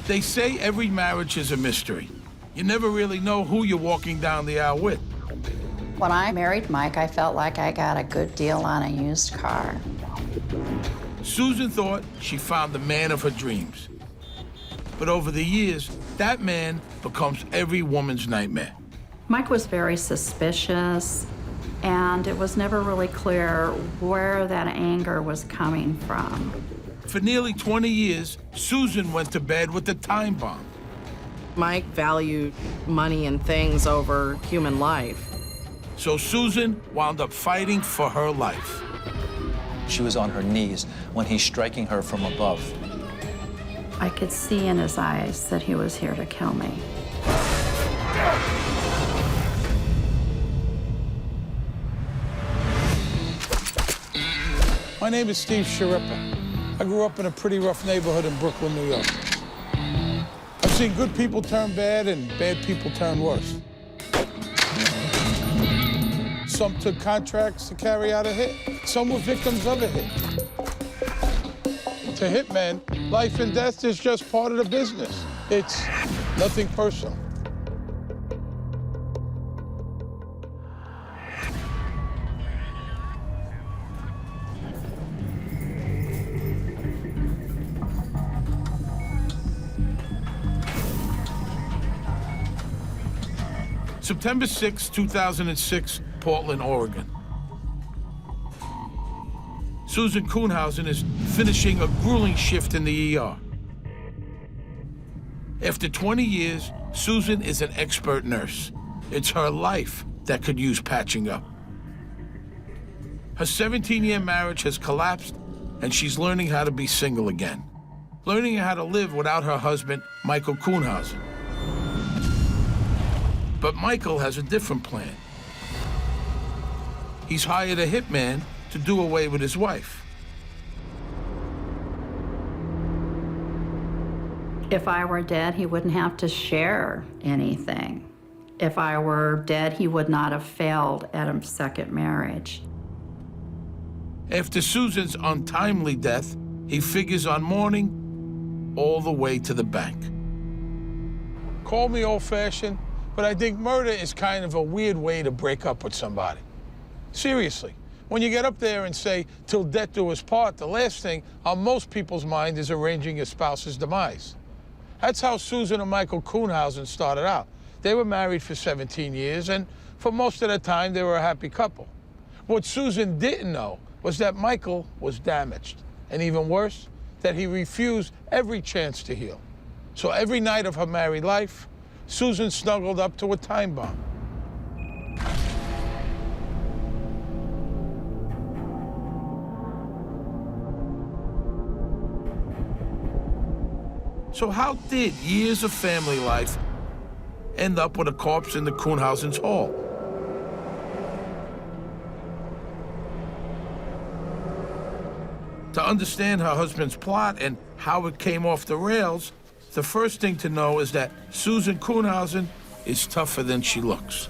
They say every marriage is a mystery. You never really know who you're walking down the aisle with. When I married Mike, I felt like I got a good deal on a used car. Susan thought she found the man of her dreams. But over the years, that man becomes every woman's nightmare. Mike was very suspicious, and it was never really clear where that anger was coming from. For nearly 20 years, Susan went to bed with the time bomb. Mike valued money and things over human life. So Susan wound up fighting for her life. She was on her knees when he's striking her from above. I could see in his eyes that he was here to kill me. My name is Steve Sharippa. I grew up in a pretty rough neighborhood in Brooklyn, New York. I've seen good people turn bad and bad people turn worse. Some took contracts to carry out a hit. Some were victims of a hit. To Hitman, life and death is just part of the business. It's nothing personal. September 6, 2006, Portland, Oregon. Susan Kuhnhausen is finishing a grueling shift in the ER. After 20 years, Susan is an expert nurse. It's her life that could use patching up. Her 17-year marriage has collapsed, and she's learning how to be single again. Learning how to live without her husband, Michael Kuhnhausen. But Michael has a different plan. He's hired a hitman to do away with his wife. If I were dead, he wouldn't have to share anything. If I were dead, he would not have failed at a second marriage. After Susan's untimely death, he figures on mourning all the way to the bank. Call me old-fashioned, but I think murder is kind of a weird way to break up with somebody. Seriously. When you get up there and say, till death do us part, the last thing on most people's mind is arranging your spouse's demise. That's how Susan and Michael Kuhnhausen started out. They were married for 17 years, and for most of the time, they were a happy couple. What Susan didn't know was that Michael was damaged, and even worse, that he refused every chance to heal. So every night of her married life, Susan snuggled up to a time bomb. So how did years of family life end up with a corpse in the Kuhnhausen's hall? To understand her husband's plot and how it came off the rails, the first thing to know is that Susan Kuhnhausen is tougher than she looks.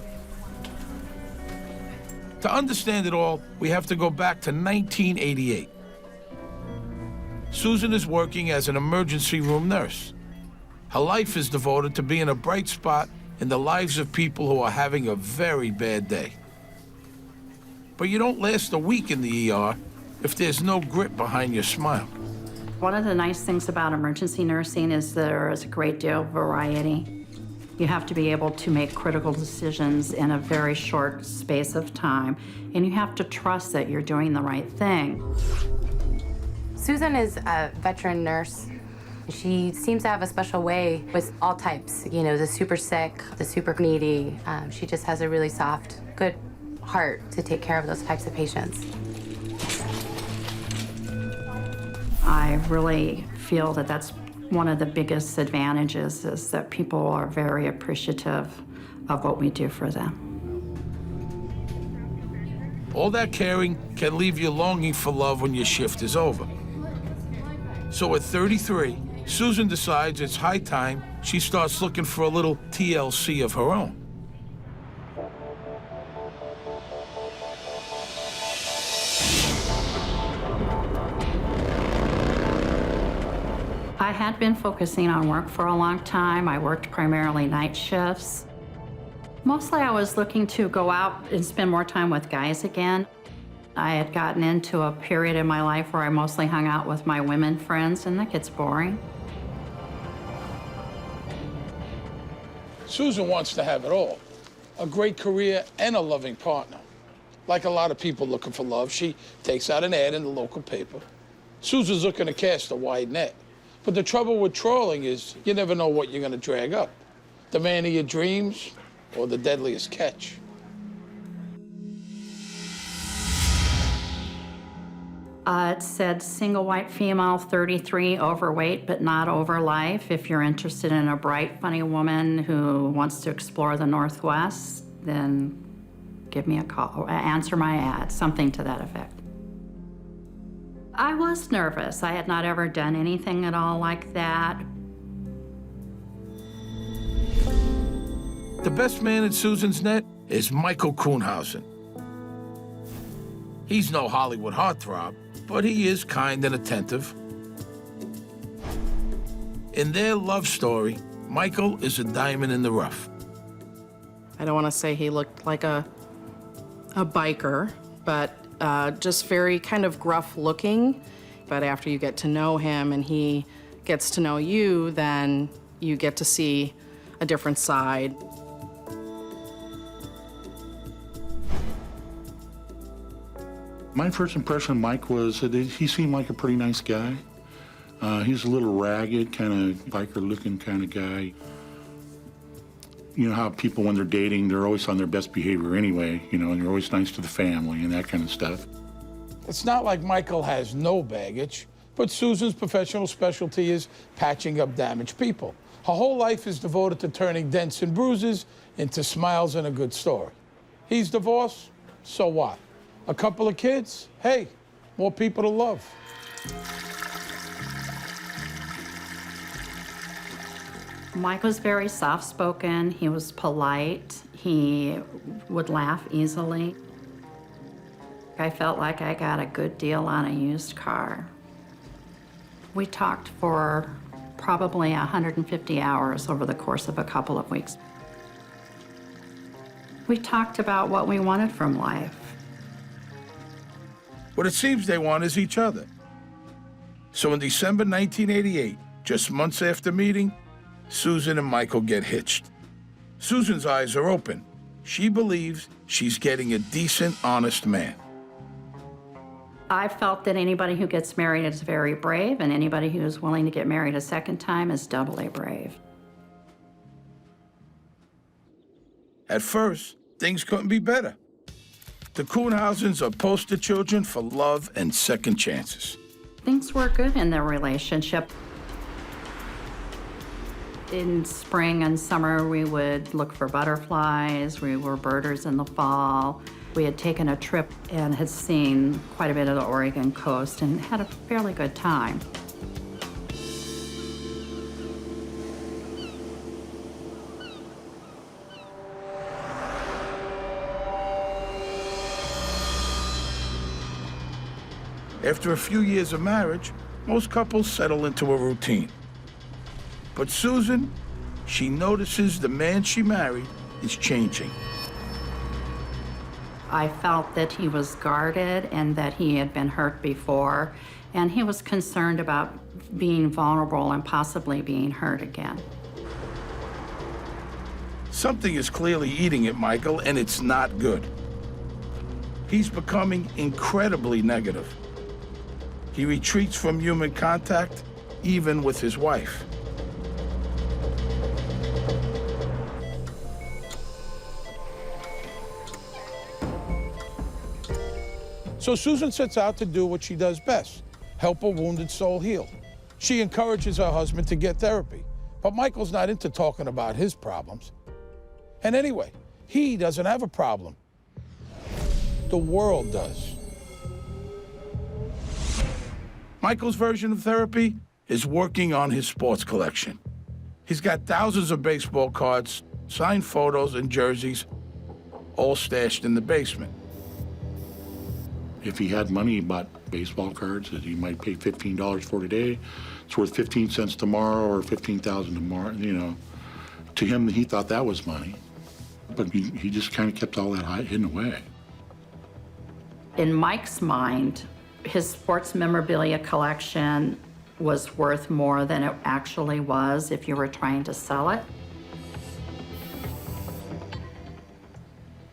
To understand it all, we have to go back to 1988. Susan is working as an emergency room nurse. Her life is devoted to being a bright spot in the lives of people who are having a very bad day. But you don't last a week in the ER if there's no grit behind your smile. One of the nice things about emergency nursing is there is a great deal of variety. You have to be able to make critical decisions in a very short space of time, and you have to trust that you're doing the right thing. Susan is a veteran nurse. She seems to have a special way with all types, you know, the super sick, the super needy. She just has a really soft, good heart to take care of those types of patients. I really feel that that's one of the biggest advantages, is that people are very appreciative of what we do for them. All that caring can leave you longing for love when your shift is over. So at 33, Susan decides it's high time she starts looking for a little TLC of her own. I had been focusing on work for a long time. I worked primarily night shifts. Mostly I was looking to go out and spend more time with guys again. I had gotten into a period in my life where I mostly hung out with my women friends, and that gets boring. Susan wants to have it all, a great career and a loving partner. Like a lot of people looking for love, she takes out an ad in the local paper. Susan's looking to cast a wide net. But the trouble with trawling is you never know what you're gonna drag up. The man of your dreams or the deadliest catch. It said single white female, 33, overweight but not over life. If you're interested in a bright, funny woman who wants to explore the Northwest, then give me a call or answer my ad, something to that effect. I was nervous. I had not ever done anything at all like that. The best man in Susan's net is Michael Kuhnhausen. He's no Hollywood heartthrob, but he is kind and attentive. In their love story, Michael is a diamond in the rough. I don't want to say he looked like a biker, but just very kind of gruff looking. But after you get to know him and he gets to know you, then you get to see a different side. My first impression of Mike was that he seemed like a pretty nice guy. He's a little ragged, kind of biker-looking kind of guy. You know how people, when they're dating, they're always on their best behavior anyway, you know, and they're always nice to the family and that kind of stuff. It's not like Michael has no baggage, but Susan's professional specialty is patching up damaged people. Her whole life is devoted to turning dents and bruises into smiles and a good story. He's divorced, so what? A couple of kids? Hey, more people to love. Mike was very soft-spoken. He was polite. He would laugh easily. I felt like I got a good deal on a used car. We talked for probably 150 hours over the course of a couple of weeks. We talked about what we wanted from life. What it seems they want is each other. So in December 1988, just months after meeting, Susan and Michael get hitched. Susan's eyes are open. She believes she's getting a decent, honest man. I felt that anybody who gets married is very brave, and anybody who is willing to get married a second time is doubly brave. At first, things couldn't be better. The Kuhnhausens are poster children for love and second chances. Things were good in their relationship. In spring and summer, we would look for butterflies. We were birders in the fall. We had taken a trip and had seen quite a bit of the Oregon coast and had a fairly good time. After a few years of marriage, most couples settle into a routine. But Susan, she notices the man she married is changing. I felt that he was guarded and that he had been hurt before, and he was concerned about being vulnerable and possibly being hurt again. Something is clearly eating at Michael, and it's not good. He's becoming incredibly negative. He retreats from human contact, even with his wife. So Susan sets out to do what she does best, help a wounded soul heal. She encourages her husband to get therapy, but Michael's not into talking about his problems. And anyway, he doesn't have a problem. The world does. Michael's version of therapy is working on his sports collection. He's got thousands of baseball cards, signed photos, and jerseys, all stashed in the basement. If he had money, he bought baseball cards that he might pay $15 for today. It's worth 15 cents tomorrow or 15,000 tomorrow, you know. To him, he thought that was money, but he just kind of kept all that hidden away. In Mike's mind, his sports memorabilia collection was worth more than it actually was if you were trying to sell it.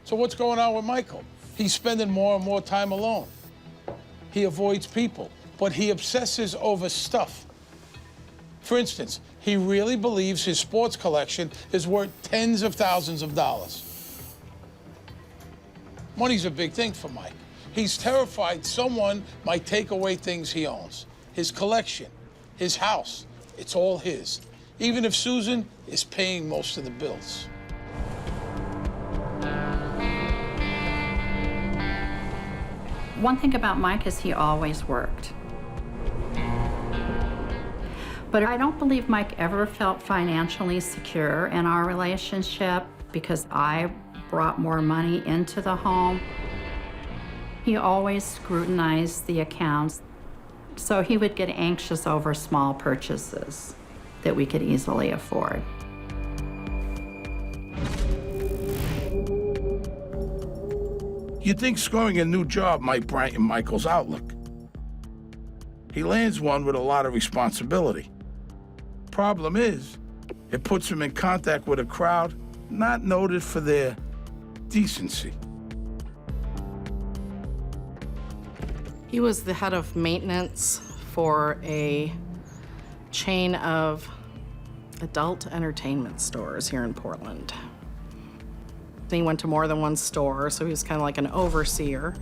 So what's going on with Michael? He's spending more and more time alone. He avoids people, but he obsesses over stuff. For instance, he really believes his sports collection is worth tens of thousands of dollars. Money's a big thing for Mike. He's terrified someone might take away things he owns. His collection, his house, it's all his. Even if Susan is paying most of the bills. One thing about Mike is he always worked. But I don't believe Mike ever felt financially secure in our relationship because I brought more money into the home. He always scrutinized the accounts, so he would get anxious over small purchases that we could easily afford. You'd think scoring a new job might brighten Michael's outlook. He lands one with a lot of responsibility. Problem is, it puts him in contact with a crowd not noted for their decency. He was the head of maintenance for a chain of adult entertainment stores here in Portland. He went to more than one store, so he was kind of like an overseer.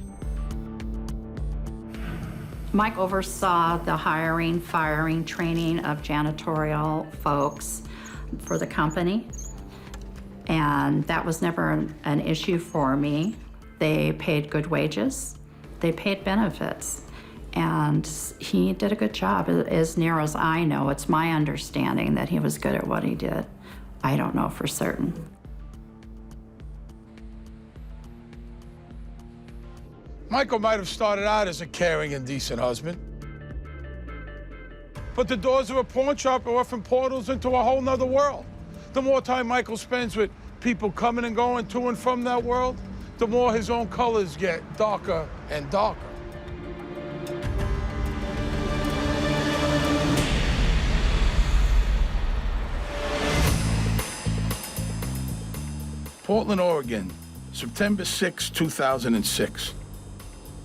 Mike oversaw the hiring, firing, training of janitorial folks for the company, and that was never an issue for me. They paid good wages, they paid benefits, and he did a good job. As near as I know, it's my understanding that he was good at what he did. I don't know for certain. Michael might have started out as a caring and decent husband. But the doors of a pawn shop are often portals into a whole nother world. The more time Michael spends with people coming and going to and from that world, the more his own colors get darker and darker. Portland, Oregon, September 6, 2006.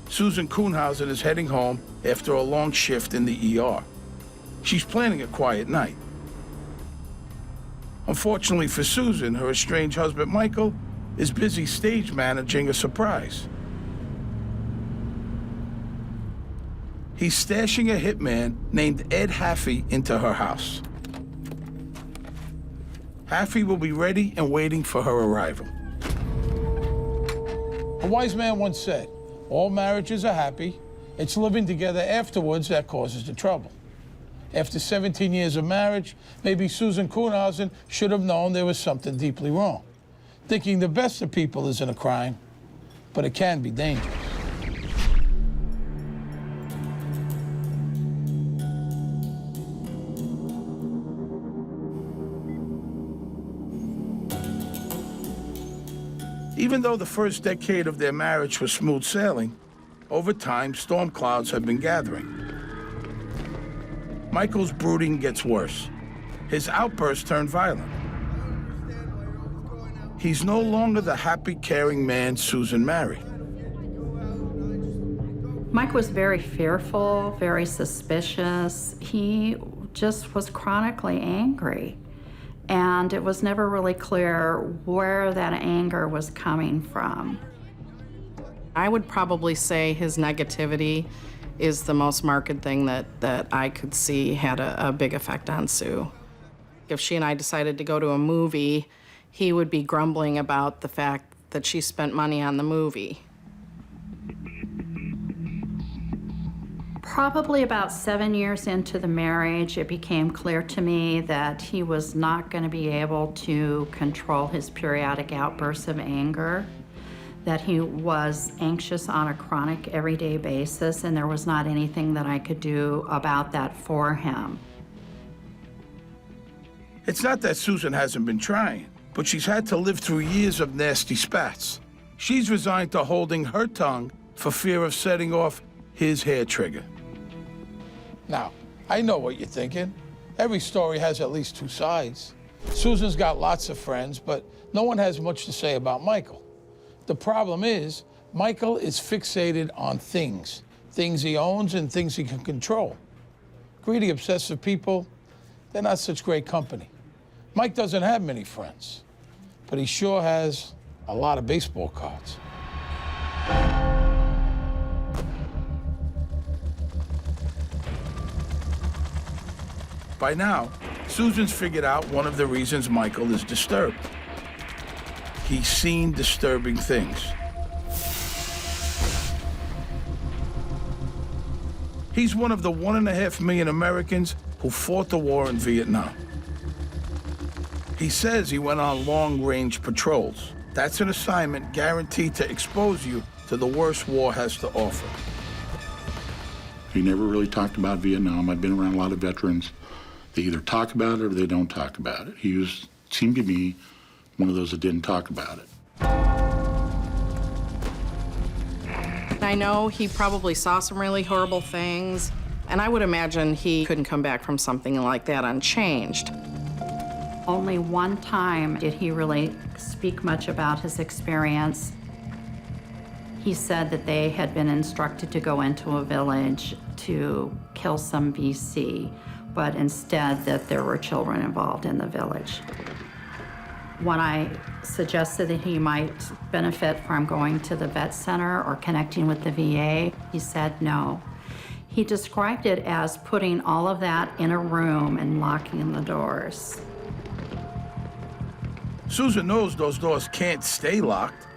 Susan Kuhnhausen is heading home after a long shift in the ER. She's planning a quiet night. Unfortunately for Susan, her estranged husband, Michael, is busy stage managing a surprise. He's stashing a hitman named Ed Haffy into her house. Haffy will be ready and waiting for her arrival. A wise man once said, all marriages are happy. It's living together afterwards that causes the trouble. After 17 years of marriage, maybe Susan Kuhnhausen should have known there was something deeply wrong. Thinking the best of people isn't a crime, but it can be dangerous. Even though the first decade of their marriage was smooth sailing, over time, storm clouds have been gathering. Michael's brooding gets worse. His outbursts turn violent. He's no longer the happy, caring man Susan married. Mike was very fearful, very suspicious. He just was chronically angry. And it was never really clear where that anger was coming from. I would probably say his negativity is the most marked thing that I could see had a big effect on Sue. If she and I decided to go to a movie, he would be grumbling about the fact that she spent money on the movie. Probably about 7 years into the marriage, it became clear to me that he was not going to be able to control his periodic outbursts of anger, that he was anxious on a chronic everyday basis, and there was not anything that I could do about that for him. It's not that Susan hasn't been trying, but she's had to live through years of nasty spats. She's resigned to holding her tongue for fear of setting off his hair trigger. Now, I know what you're thinking. Every story has at least two sides. Susan's got lots of friends, but no one has much to say about Michael. The problem is, Michael is fixated on things he owns and things he can control. Greedy, obsessive people, they're not such great company. Mike doesn't have many friends, but he sure has a lot of baseball cards. By now, Susan's figured out one of the reasons Michael is disturbed. He's seen disturbing things. He's one of the 1.5 million Americans who fought the war in Vietnam. He says he went on long-range patrols. That's an assignment guaranteed to expose you to the worst war has to offer. He never really talked about Vietnam. I've been around a lot of veterans. They either talk about it or they don't talk about it. Seemed to be one of those that didn't talk about it. I know he probably saw some really horrible things, and I would imagine he couldn't come back from something like that unchanged. Only one time did he really speak much about his experience. He said that they had been instructed to go into a village to kill some VC, but instead that there were children involved in the village. When I suggested that he might benefit from going to the vet center or connecting with the VA, he said no. He described it as putting all of that in a room and locking the doors. Susan knows those doors can't stay locked.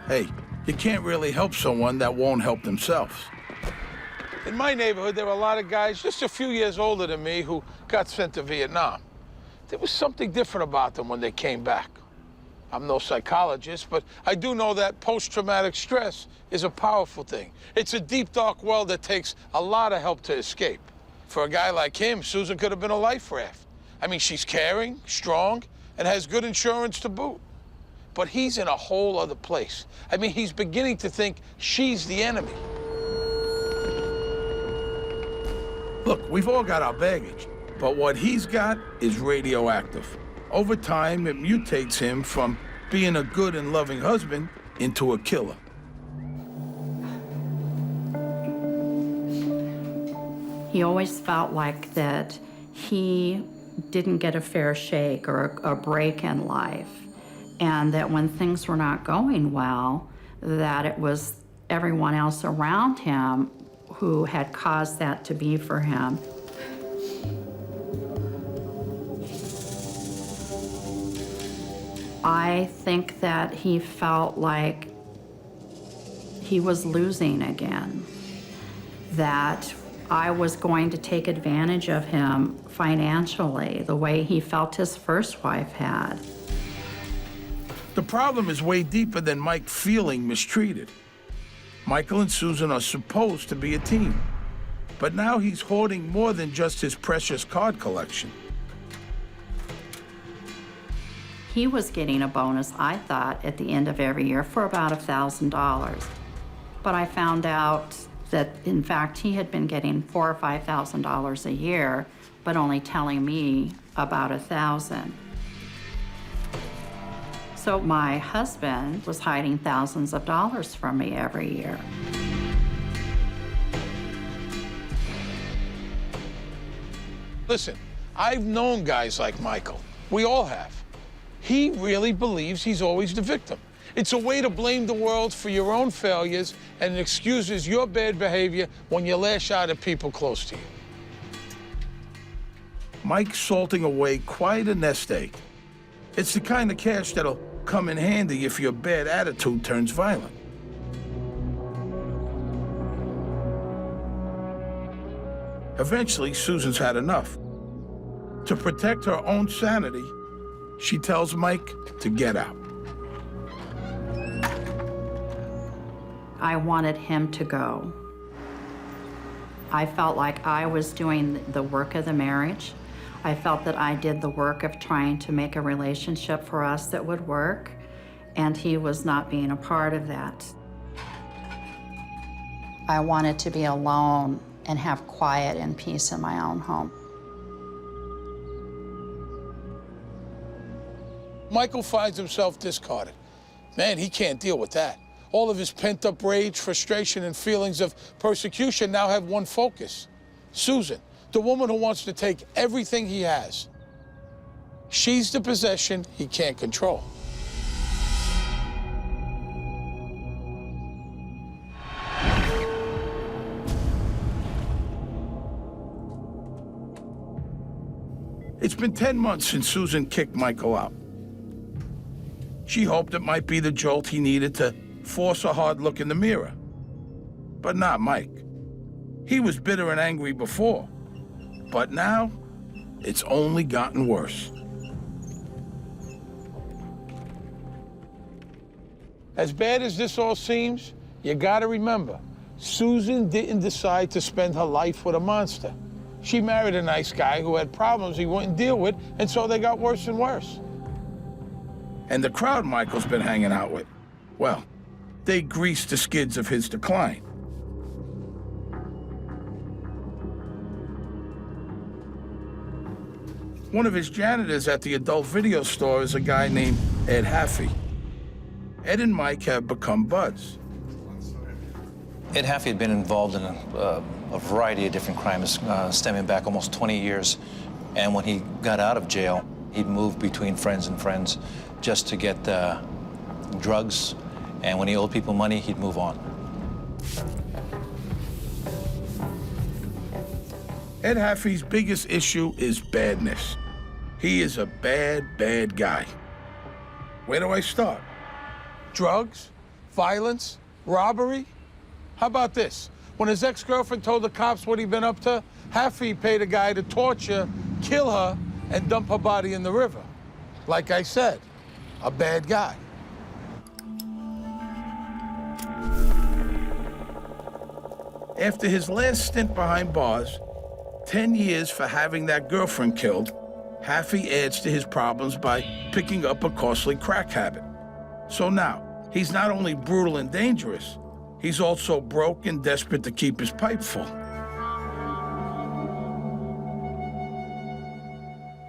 Hey, you can't really help someone that won't help themselves. In my neighborhood, there were a lot of guys just a few years older than me who got sent to Vietnam. There was something different about them when they came back. I'm no psychologist, but I do know that post-traumatic stress is a powerful thing. It's a deep, dark well that takes a lot of help to escape. For a guy like him, Susan could have been a life raft. I mean, she's caring, strong, and has good insurance to boot. But he's in a whole other place. I mean, he's beginning to think she's the enemy. Look, we've all got our baggage, but what he's got is radioactive. Over time, it mutates him from being a good and loving husband into a killer. He always felt like that he didn't get a fair shake or a break in life, and that when things were not going well, that it was everyone else around him who had caused that to be for him. I think that he felt like he was losing again, that I was going to take advantage of him financially, the way he felt his first wife had. The problem is way deeper than Mike feeling mistreated. Michael and Susan are supposed to be a team, but now he's hoarding more than just his precious card collection. He was getting a bonus, I thought, at the end of every year for about $1,000. But I found out that, in fact, he had been getting $4,000 or $5,000 a year, but only telling me about $1,000. So my husband was hiding thousands of dollars from me every year. Listen, I've known guys like Michael. We all have. He really believes he's always the victim. It's a way to blame the world for your own failures, and it excuses your bad behavior when you lash out at people close to you. Mike's salting away quite a nest egg. It's the kind of cash that'll come in handy if your bad attitude turns violent. Eventually, Susan's had enough. To protect her own sanity, she tells Mike to get out. I wanted him to go. I felt like I was doing the work of the marriage. I felt that I did the work of trying to make a relationship for us that would work, and he was not being a part of that. I wanted to be alone and have quiet and peace in my own home. Michael finds himself discarded. Man, he can't deal with that. All of his pent-up rage, frustration, and feelings of persecution now have one focus. Susan, the woman who wants to take everything he has. She's the possession he can't control. It's been 10 months since Susan kicked Michael out. She hoped it might be the jolt he needed to force a hard look in the mirror. But not Mike. He was bitter and angry before, but now it's only gotten worse. As bad as this all seems, you gotta remember, Susan didn't decide to spend her life with a monster. She married a nice guy who had problems he wouldn't deal with, and so they got worse and worse. And the crowd Michael's been hanging out with, well, they greased the skids of his decline. One of his janitors at the adult video store is a guy named Ed Haffy. Ed and Mike have become buds. Ed Haffy had been involved in a variety of different crimes stemming back almost 20 years. And when he got out of jail, he'd move between friends and friends just to get drugs. And when he owed people money, he'd move on. Ed Haffy's biggest issue is badness. He is a bad, bad guy. Where do I start? Drugs, violence, robbery? How about this? When his ex-girlfriend told the cops what he'd been up to, Haffy paid a guy to torture, kill her, and dump her body in the river. Like I said, a bad guy. After his last stint behind bars, 10 years for having that girlfriend killed, Haffy adds to his problems by picking up a costly crack habit. So now, he's not only brutal and dangerous, he's also broke and desperate to keep his pipe full.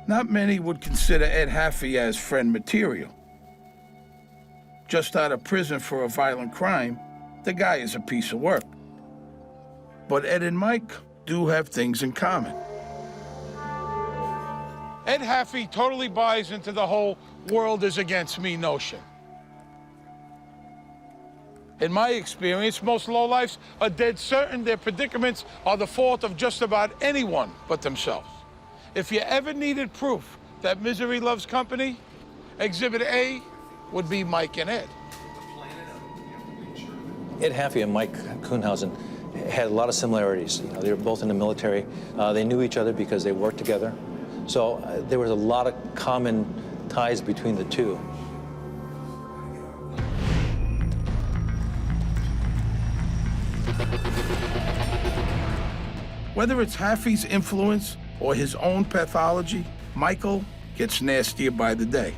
Not many would consider Ed Haffy as friend material. Just out of prison for a violent crime, the guy is a piece of work. But Ed and Mike do have things in common. Ed Haffy totally buys into the whole world is against me notion. In my experience, most lowlifes are dead certain their predicaments are the fault of just about anyone but themselves. If you ever needed proof that misery loves company, Exhibit A would be Mike and Ed. Ed Haffy and Mike Kuhnhausen had a lot of similarities. You know, they were both in the military. They knew each other because they worked together. So there was a lot of common ties between the two. Whether it's Haffy's influence or his own pathology, Michael gets nastier by the day.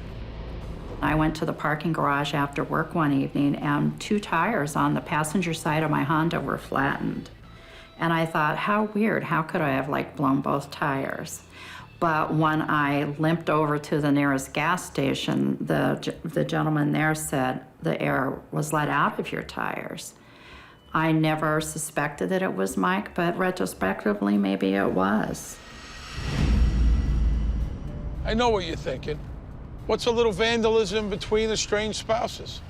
I went to the parking garage after work one evening, and 2 tires on the passenger side of my Honda were flattened. And I thought, how weird, how could I have blown both tires? But when I limped over to the nearest gas station, the gentleman there said the air was let out of your tires. I never suspected that it was Mike, but retrospectively, maybe it was. I know what you're thinking. What's a little vandalism between estranged spouses?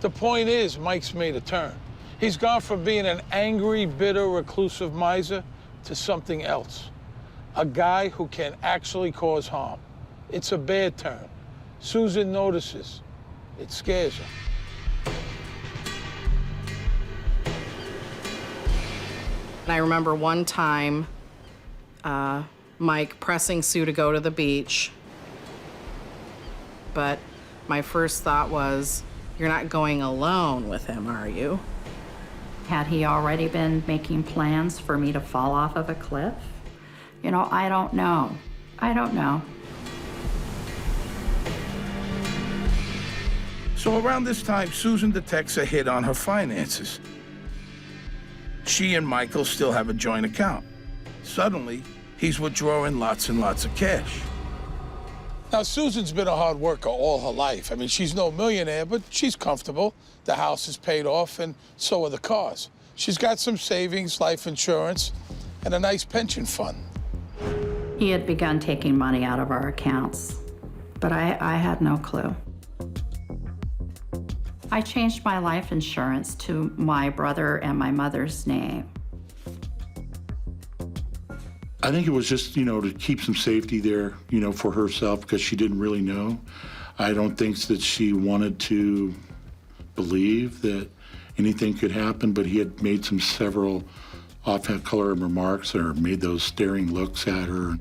The point is, Mike's made a turn. He's gone from being an angry, bitter, reclusive miser to something else. A guy who can actually cause harm. It's a bad turn. Susan notices. It scares her. And I remember one time, Mike pressing Sue to go to the beach. But my first thought was, you're not going alone with him, are you? Had he already been making plans for me to fall off of a cliff? You know, I don't know. I don't know. So around this time, Susan detects a hit on her finances. She and Michael still have a joint account. Suddenly, he's withdrawing lots and lots of cash. Now, Susan's been a hard worker all her life. I mean, she's no millionaire, but she's comfortable. The house is paid off, and so are the cars. She's got some savings, life insurance, and a nice pension fund. He had begun taking money out of our accounts, but I had no clue. I changed my life insurance to my brother and my mother's name. I think it was just, to keep some safety there, for herself, because she didn't really know. I don't think that she wanted to believe that anything could happen, but he had made several off-color remarks or made those staring looks at her.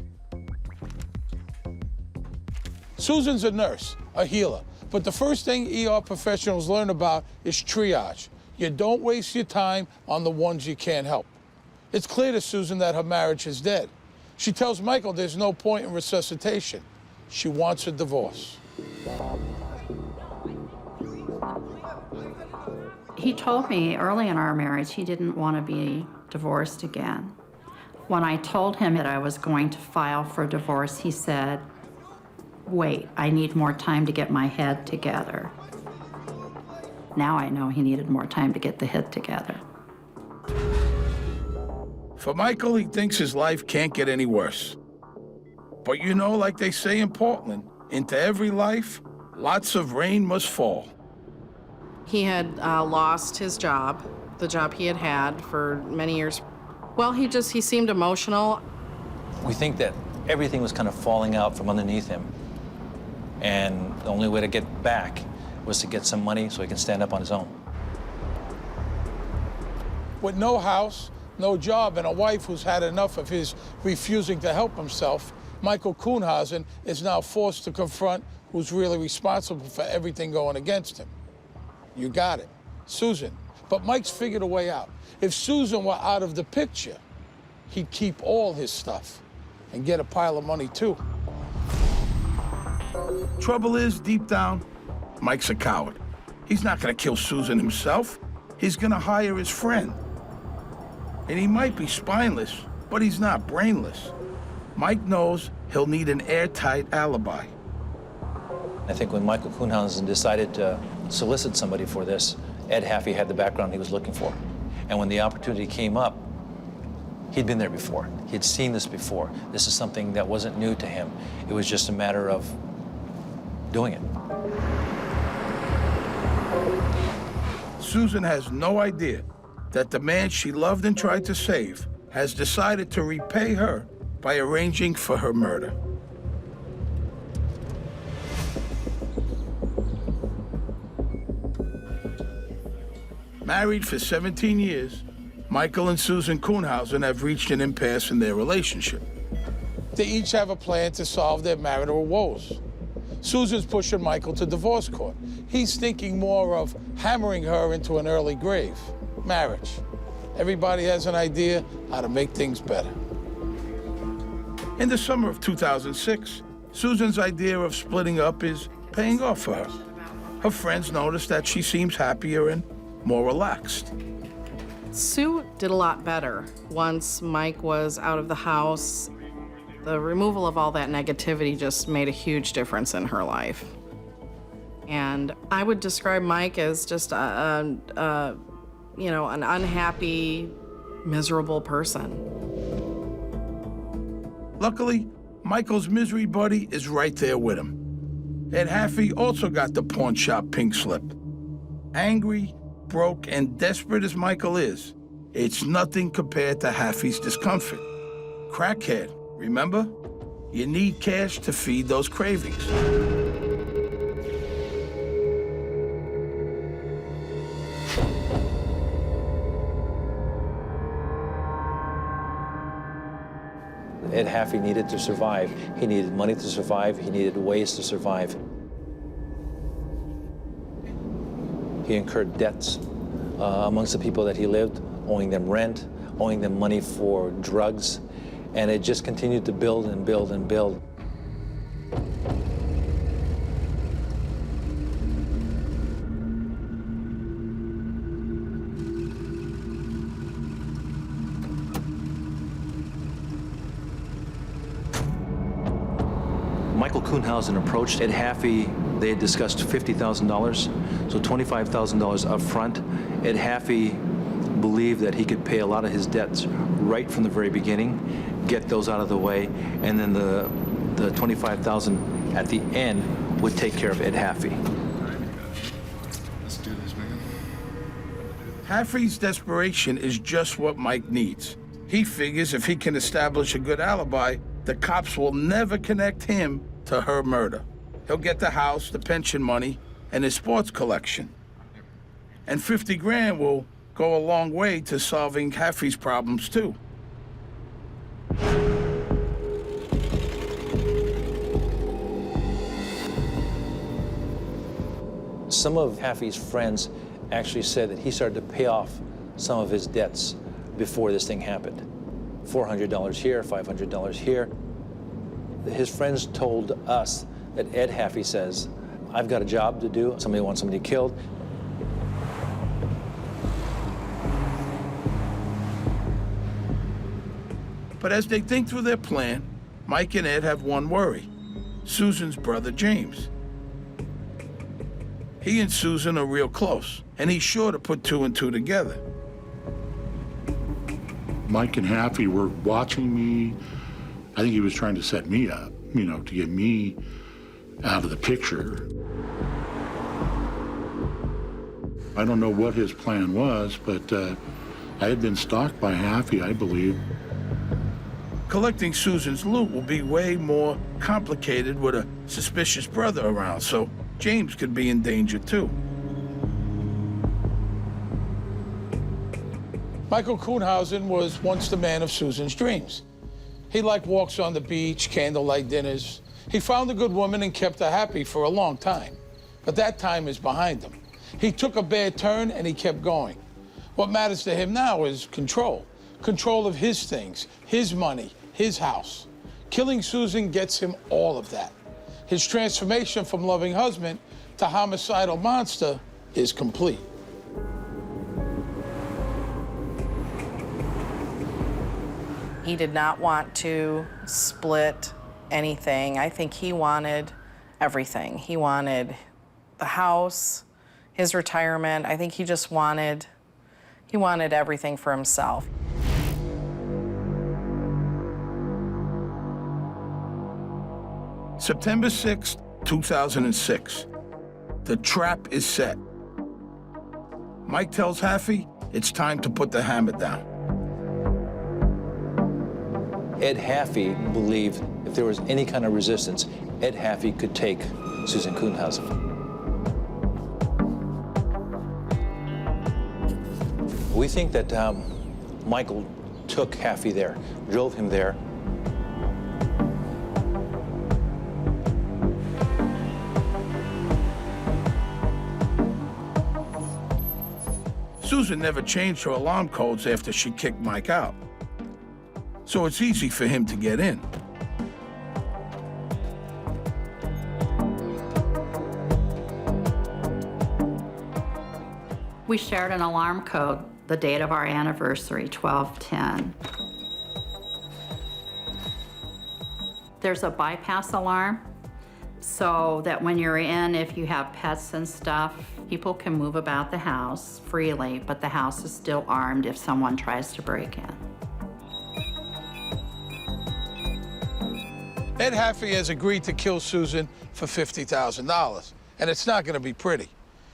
Susan's a nurse, a healer. But the first thing ER professionals learn about is triage. You don't waste your time on the ones you can't help. It's clear to Susan that her marriage is dead. She tells Michael there's no point in resuscitation. She wants a divorce. He told me early in our marriage he didn't want to be divorced again. When I told him that I was going to file for divorce, he said, "Wait, I need more time to get my head together." Now I know he needed more time to get the head together. For Michael, he thinks his life can't get any worse. But like they say in Portland, into every life, lots of rain must fall. He had lost his job, the job he had had for many years. Well, he seemed emotional. We think that everything was kind of falling out from underneath him. And the only way to get back was to get some money so he can stand up on his own. With no house, no job, and a wife who's had enough of his refusing to help himself, Michael Kuhnhausen is now forced to confront who's really responsible for everything going against him. You got it, Susan. But Mike's figured a way out. If Susan were out of the picture, he'd keep all his stuff and get a pile of money too. Trouble is, deep down, Mike's a coward. He's not gonna kill Susan himself. He's gonna hire his friend. And he might be spineless, but he's not brainless. Mike knows he'll need an airtight alibi. I think when Michael Kuhnhausen decided to solicit somebody for this, Ed Haffy had the background he was looking for. And when the opportunity came up, he'd been there before. He'd seen this before. This is something that wasn't new to him. It was just a matter of doing it. Susan has no idea that the man she loved and tried to save has decided to repay her by arranging for her murder. Married for 17 years, Michael and Susan Kuhnhausen have reached an impasse in their relationship. They each have a plan to solve their marital woes. Susan's pushing Michael to divorce court. He's thinking more of hammering her into an early grave. Marriage. Everybody has an idea how to make things better. In the summer of 2006, Susan's idea of splitting up is paying off for her. Her friends notice that she seems happier and more relaxed. Sue did a lot better once Mike was out of the house. The removal of all that negativity just made a huge difference in her life. And I would describe Mike as just an unhappy, miserable person. Luckily, Michael's misery buddy is right there with him. Ed Haffy also got the pawn shop pink slip. Angry, broke, and desperate as Michael is, it's nothing compared to Haffy's discomfort. Crackhead, remember? You need cash to feed those cravings. Ed Haffy needed to survive. He needed money to survive. He needed ways to survive. He incurred debts amongst the people that he lived, owing them rent, owing them money for drugs, and it just continued to build and build and build. Michael Kuhnhausen approached Ed Haffy. They had discussed $50,000, so $25,000 up front. Ed Haffy believed that he could pay a lot of his debts right from the very beginning, get those out of the way, and then the $25,000 at the end would take care of Ed Haffy. Let's do this, man. Haffy's desperation is just what Mike needs. He figures if he can establish a good alibi, the cops will never connect him to her murder. He'll get the house, the pension money, and his sports collection. And 50 grand will go a long way to solving Haffy's problems, too. Some of Haffy's friends actually said that he started to pay off some of his debts before this thing happened. $400 here, $500 here. His friends told us that Ed Haffy says, I've got a job to do, somebody wants somebody killed. But as they think through their plan, Mike and Ed have one worry: Susan's brother, James. He and Susan are real close, and he's sure to put two and two together. Mike and Haffy were watching me. I think he was trying to set me up, you know, to get me out of the picture. I don't know what his plan was, but I had been stalked by Haffy, I believe. Collecting Susan's loot will be way more complicated with a suspicious brother around, so James could be in danger too. Michael Kuhnhausen was once the man of Susan's dreams. He liked walks on the beach, candlelight dinners. He found a good woman and kept her happy for a long time. But that time is behind him. He took a bad turn and he kept going. What matters to him now is control. Control of his things, his money, his house. Killing Susan gets him all of that. His transformation from loving husband to homicidal monster is complete. He did not want to split anything. I think he wanted everything. He wanted the house, his retirement. I think he just wanted everything for himself. September 6th, 2006. The trap is set. Mike tells Haffy it's time to put the hammer down. Ed Haffy believed if there was any kind of resistance, Ed Haffy could take Susan Kuhnhausen. We think that Michael took Haffy there, drove him there. Susan never changed her alarm codes after she kicked Mike out, so it's easy for him to get in. We shared an alarm code, the date of our anniversary, 12/10. There's a bypass alarm, so that when you're in, if you have pets and stuff, people can move about the house freely, but the house is still armed if someone tries to break in. Ed Haffy has agreed to kill Susan for $50,000, and it's not going to be pretty.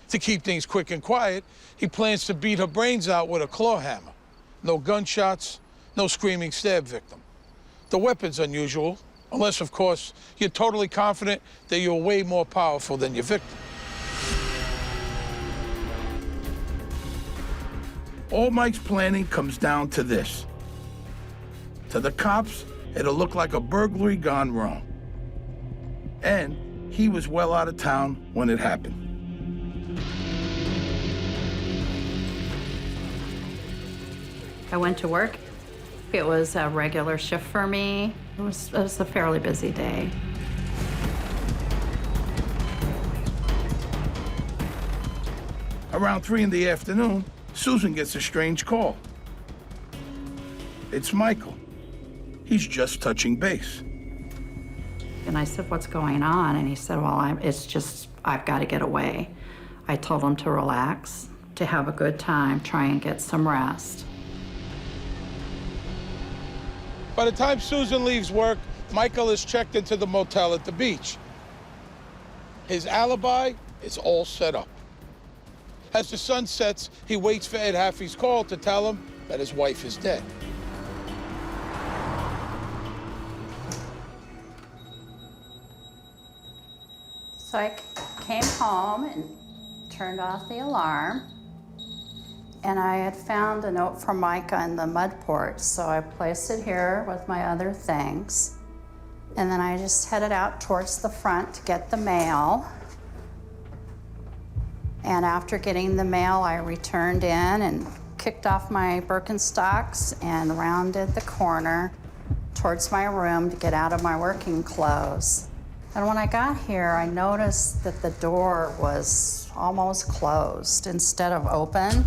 To keep things quick and quiet, he plans to beat her brains out with a claw hammer. No gunshots, no screaming stab victim. The weapon's unusual, unless, of course, you're totally confident that you're way more powerful than your victim. All Mike's planning comes down to this. To the cops, it'll look like a burglary gone wrong. And he was well out of town when it happened. I went to work. It was a regular shift for me. It was a fairly busy day. Around 3 in the afternoon, Susan gets a strange call. It's Michael. He's just touching base. And I said, what's going on? And he said, well, I've got to get away. I told him to relax, to have a good time, try and get some rest. By the time Susan leaves work, Michael is checked into the motel at the beach. His alibi is all set up. As the sun sets, he waits for Ed Haffy's call to tell him that his wife is dead. So I came home and turned off the alarm. And I had found a note from Micah in the mud porch, so I placed it here with my other things. And then I just headed out towards the front to get the mail. And after getting the mail, I returned in and kicked off my Birkenstocks and rounded the corner towards my room to get out of my working clothes. And when I got here, I noticed that the door was almost closed instead of open,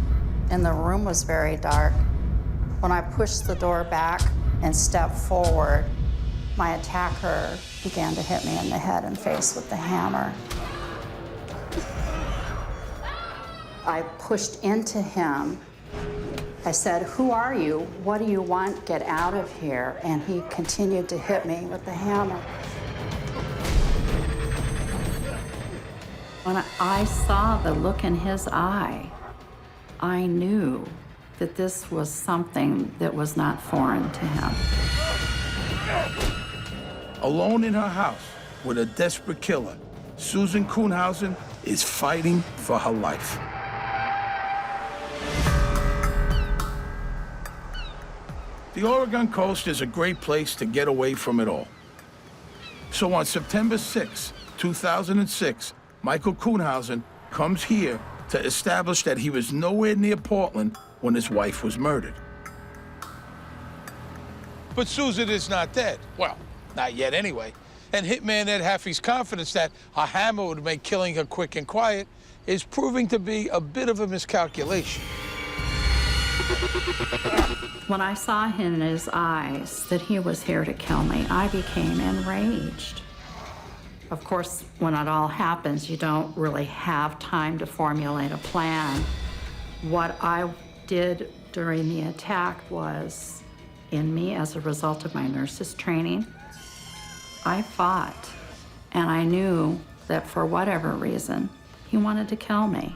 and the room was very dark. When I pushed the door back and stepped forward, my attacker began to hit me in the head and face with the hammer. I pushed into him. I said, "Who are you? What do you want? Get out of here." And he continued to hit me with the hammer. When I saw the look in his eye, I knew that this was something that was not foreign to him. Alone in her house with a desperate killer, Susan Kuhnhausen is fighting for her life. The Oregon coast is a great place to get away from it all. So on September 6, 2006, Michael Kuhnhausen comes here to establish that he was nowhere near Portland when his wife was murdered. But Susan is not dead. Well, not yet anyway. And Hitman Ed Haffy's confidence that a hammer would make killing her quick and quiet is proving to be a bit of a miscalculation. When I saw in his eyes that he was here to kill me, I became enraged. Of course, when it all happens, you don't really have time to formulate a plan. What I did during the attack was, in me as a result of my nurse's training, I fought, and I knew that for whatever reason, he wanted to kill me.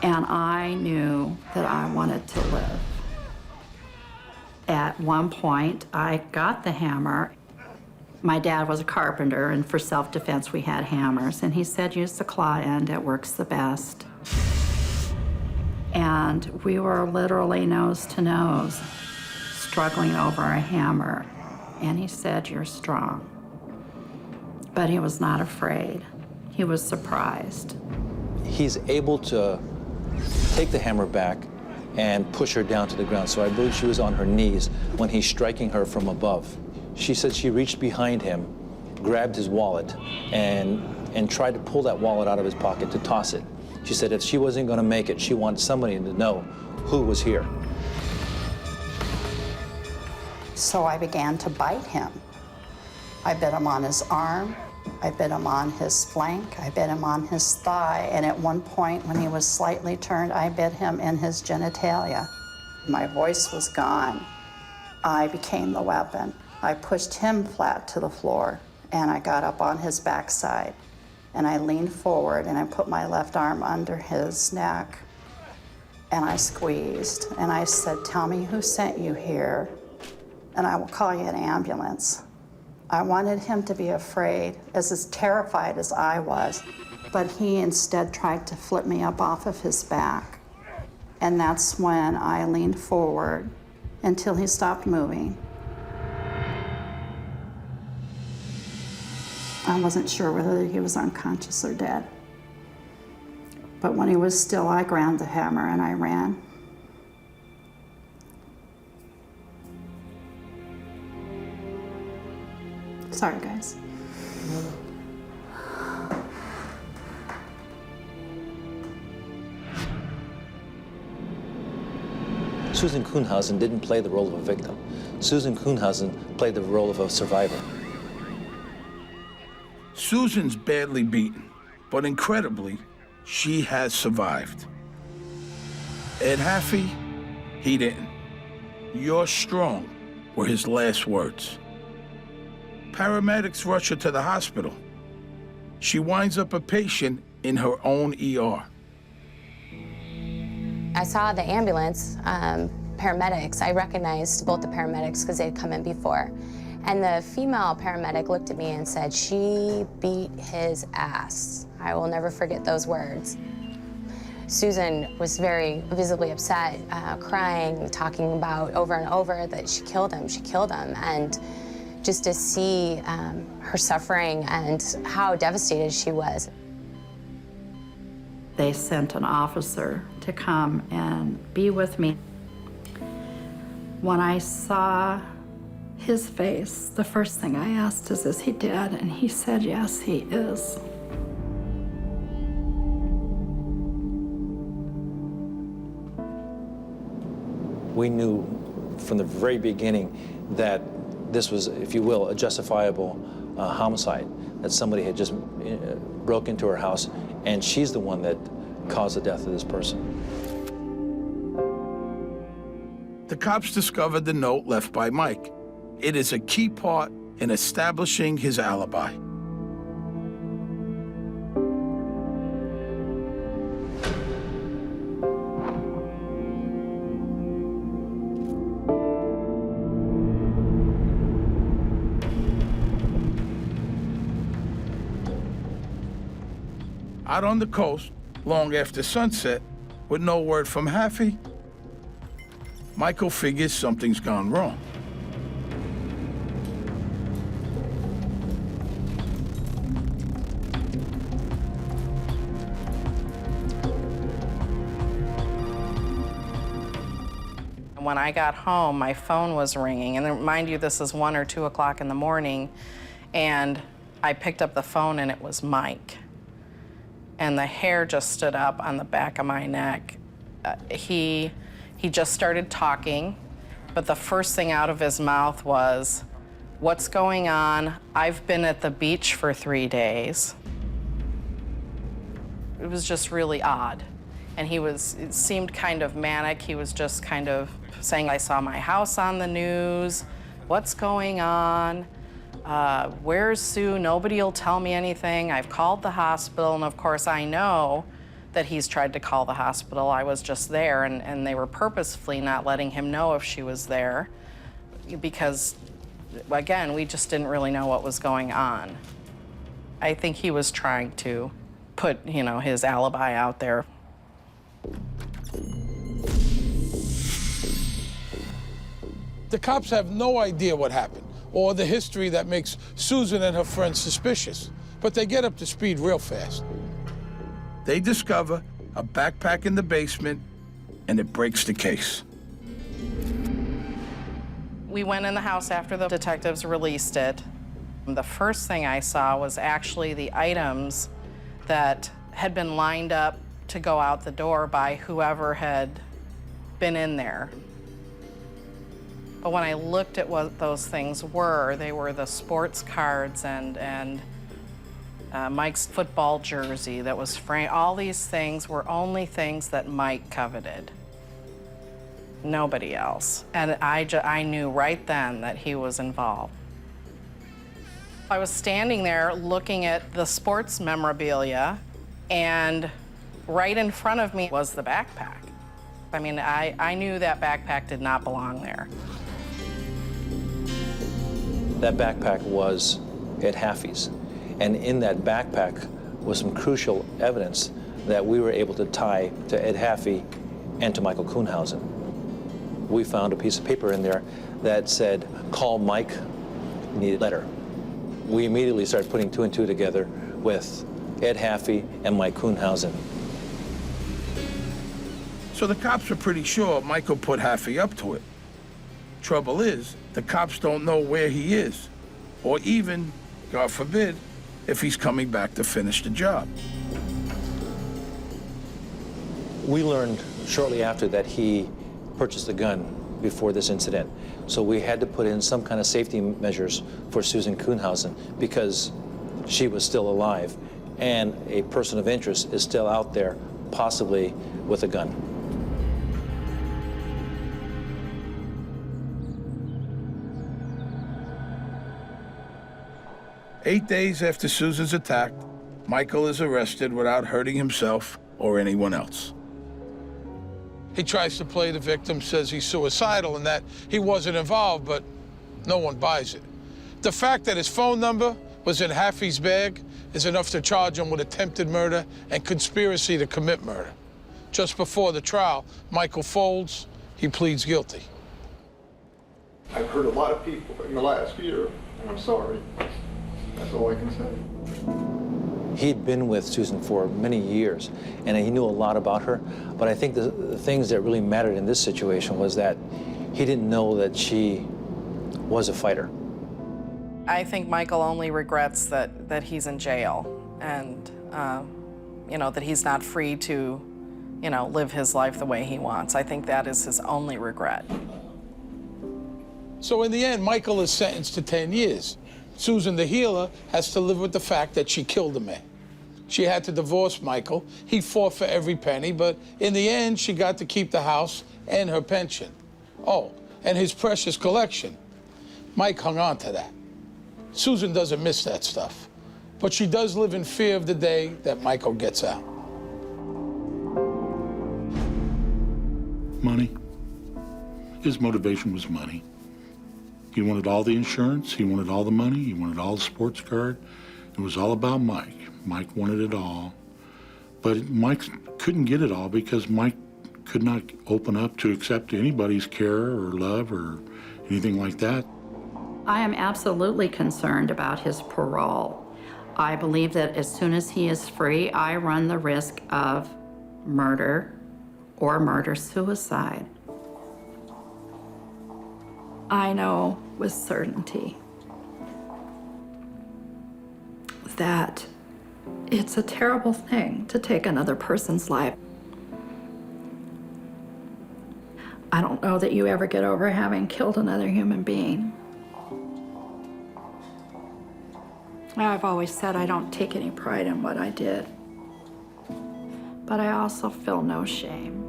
And I knew that I wanted to live. At one point, I got the hammer. My dad was a carpenter, and for self-defense, we had hammers. And he said, use the claw end, it works the best. And we were literally nose to nose, struggling over a hammer. And he said, you're strong. But he was not afraid. He was surprised. He's able to take the hammer back and push her down to the ground. So I believe she was on her knees when he's striking her from above. She said she reached behind him, grabbed his wallet, and tried to pull that wallet out of his pocket to toss it. She said if she wasn't going to make it, she wanted somebody to know who was here. So I began to bite him. I bit him on his arm, I bit him on his flank, I bit him on his thigh, and at one point when he was slightly turned, I bit him in his genitalia. My voice was gone. I became the weapon. I pushed him flat to the floor, and I got up on his backside, and I leaned forward, and I put my left arm under his neck, and I squeezed, and I said, tell me who sent you here, and I will call you an ambulance. I wanted him to be afraid, as terrified as I was, but he instead tried to flip me up off of his back. And that's when I leaned forward until he stopped moving. I wasn't sure whether he was unconscious or dead. But when he was still, I grabbed the hammer and I ran. Sorry, guys. Susan Kuhnhausen didn't play the role of a victim. Susan Kuhnhausen played the role of a survivor. Susan's badly beaten, but incredibly, she has survived. Ed Haffy, he didn't. "You're strong," were his last words. Paramedics rush her to the hospital. She winds up a patient in her own ER. I saw the ambulance, paramedics. I recognized both the paramedics because they'd come in before. And the female paramedic looked at me and said, "She beat his ass." I will never forget those words. Susan was very visibly upset, crying, talking about over and over that she killed him. And just to see her suffering and how devastated she was. They sent an officer to come and be with me. When I saw his face, the first thing I asked is he dead? And he said, yes, he is. We knew from the very beginning that this was, if you will, a justifiable homicide, that somebody had just broke into her house, and she's the one that caused the death of this person. The cops discovered the note left by Mike. It is a key part in establishing his alibi. Out on the coast, long after sunset, with no word from Haffy, Michael figures something's gone wrong. When I got home, my phone was ringing, and mind you, this is 1 or 2 o'clock in the morning, and I picked up the phone and it was Mike. And the hair just stood up on the back of my neck. He just started talking, but the first thing out of his mouth was, "What's going on? I've been at the beach for 3 days." It was just really odd. And it seemed kind of manic. He was just kind of saying, "I saw my house on the news. What's going on? Where's Sue? Nobody will tell me anything. I've called the hospital." And of course, I know that he's tried to call the hospital. I was just there, and they were purposefully not letting him know if she was there because, again, we just didn't really know what was going on. I think he was trying to put, his alibi out there. The cops have no idea what happened or the history that makes Susan and her friends suspicious, but they get up to speed real fast. They discover a backpack in the basement, and it breaks the case. We went in the house after the detectives released it. The first thing I saw was actually the items that had been lined up to go out the door by whoever had been in there. But when I looked at what those things were, they were the sports cards and Mike's football jersey that was framed. All these things were only things that Mike coveted. Nobody else. And I knew right then that he was involved. I was standing there looking at the sports memorabilia, and right in front of me was the backpack. I mean, I knew that backpack did not belong there. That backpack was at Haffy's. And in that backpack was some crucial evidence that we were able to tie to Ed Haffy and to Michael Kuhnhausen. We found a piece of paper in there that said, "Call Mike, need a letter." We immediately started putting 2 and 2 together with Ed Haffy and Mike Kuhnhausen. So the cops are pretty sure Michael put Haffy up to it. Trouble is, the cops don't know where he is. or even, God forbid, if he's coming back to finish the job. We learned shortly after that he purchased a gun before this incident. So we had to put in some kind of safety measures for Susan Kuhnhausen because she was still alive and a person of interest is still out there, possibly with a gun. Eight days after Susan's attack, Michael is arrested without hurting himself or anyone else. He tries to play the victim, says he's suicidal and that he wasn't involved, but no one buys it. The fact that his phone number was in Haffy's bag is enough to charge him with attempted murder and conspiracy to commit murder. Just before the trial, Michael folds, he pleads guilty. I've hurt a lot of people in the last year, and I'm sorry. That's all I can say. He'd been with Susan for many years, and he knew a lot about her. But I think the things that really mattered in this situation was that he didn't know that she was a fighter. I think Michael only regrets that he's in jail and, you know, that he's not free to, you know, live his life the way he wants. I think that is his only regret. So in the end, Michael is sentenced to 10 years. Susan, the healer, has to live with the fact that she killed a man. She had to divorce Michael. He fought for every penny, but in the end, she got to keep the house and her pension. Oh, and his precious collection. Mike hung on to that. Susan doesn't miss that stuff, but she does live in fear of the day that Michael gets out. Money. His motivation was money. He wanted all the insurance, he wanted all the money, he wanted all the sports card. It was all about Mike. Mike wanted it all. But Mike couldn't get it all because Mike could not open up to accept anybody's care or love or anything like that. I am absolutely concerned about his parole. I believe that as soon as he is free, I run the risk of murder or murder-suicide. I know with certainty that it's a terrible thing to take another person's life. I don't know that you ever get over having killed another human being. I've always said I don't take any pride in what I did, but I also feel no shame.